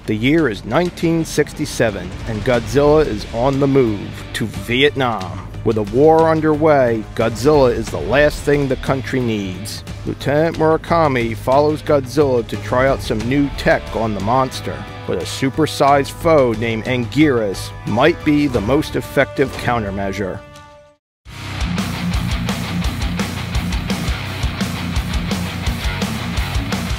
The year is 1967, and Godzilla is on the move to Vietnam. With a war underway, Godzilla is the last thing the country needs. Lieutenant Murakami follows Godzilla to try out some new tech on the monster, but a supersized foe named Anguirus might be the most effective countermeasure.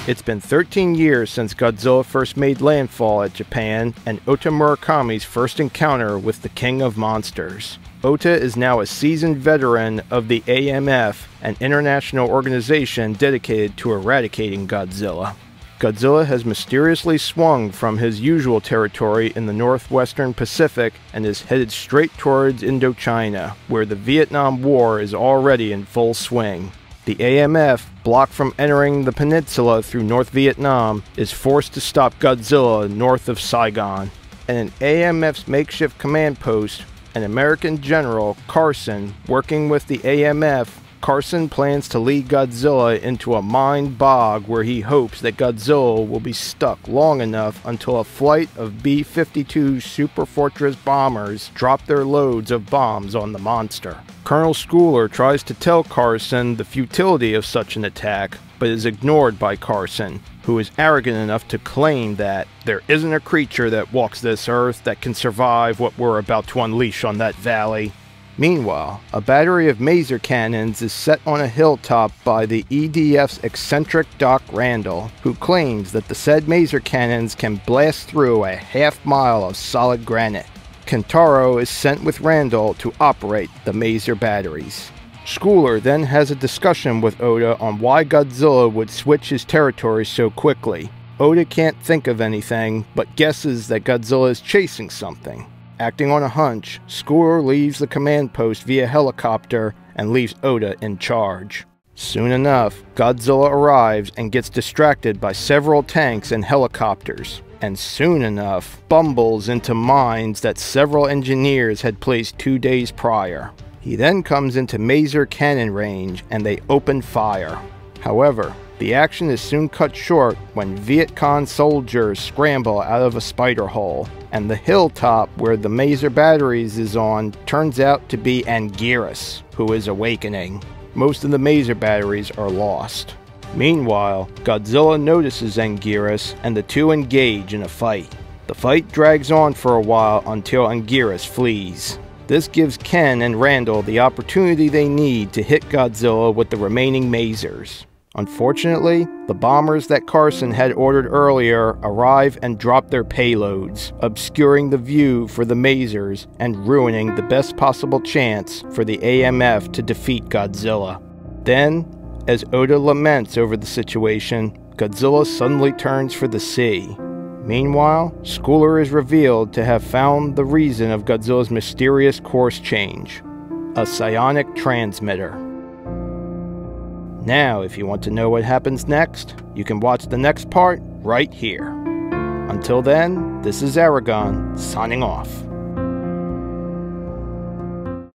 It's been 13 years since Godzilla first made landfall at Japan and Ota Murakami's first encounter with the King of Monsters. Ota is now a seasoned veteran of the AMF, an international organization dedicated to eradicating Godzilla. Godzilla has mysteriously swung from his usual territory in the northwestern Pacific and is headed straight towards Indochina, where the Vietnam War is already in full swing. The AMF, blocked from entering the peninsula through North Vietnam, is forced to stop Godzilla north of Saigon. And an AMF's makeshift command post, an American general, Carson, working with the AMF, Carson plans to lead Godzilla into a mined bog where he hopes that Godzilla will be stuck long enough until a flight of B-52 Super Fortress bombers drop their loads of bombs on the monster. Colonel Schooler tries to tell Carson the futility of such an attack, but is ignored by Carson, who is arrogant enough to claim that there isn't a creature that walks this earth that can survive what we're about to unleash on that valley. Meanwhile, a battery of maser cannons is set on a hilltop by the EDF's eccentric Doc Randall, who claims that the said maser cannons can blast through a half-mile of solid granite. Kentaro is sent with Randall to operate the maser batteries. Schooler then has a discussion with Ota on why Godzilla would switch his territory so quickly. Ota can't think of anything, but guesses that Godzilla is chasing something. Acting on a hunch, Schooler leaves the command post via helicopter and leaves Ota in charge. Soon enough, Godzilla arrives and gets distracted by several tanks and helicopters, and soon enough, bumbles into mines that several engineers had placed 2 days prior. He then comes into maser cannon range and they open fire. However, the action is soon cut short when Viet Cong soldiers scramble out of a spider hole, and the hilltop where the maser batteries is on turns out to be Anguirus, who is awakening. Most of the maser batteries are lost. Meanwhile, Godzilla notices Anguirus and the two engage in a fight. The fight drags on for a while until Anguirus flees. This gives Ken and Randall the opportunity they need to hit Godzilla with the remaining masers. Unfortunately, the bombers that Carson had ordered earlier arrive and drop their payloads, obscuring the view for the masers and ruining the best possible chance for the AMF to defeat Godzilla. Then, as Ota laments over the situation, Godzilla suddenly turns for the sea. Meanwhile, Schooler is revealed to have found the reason of Godzilla's mysterious course change: a psionic transmitter. Now, if you want to know what happens next, you can watch the next part right here. Until then, this is Aragon, signing off.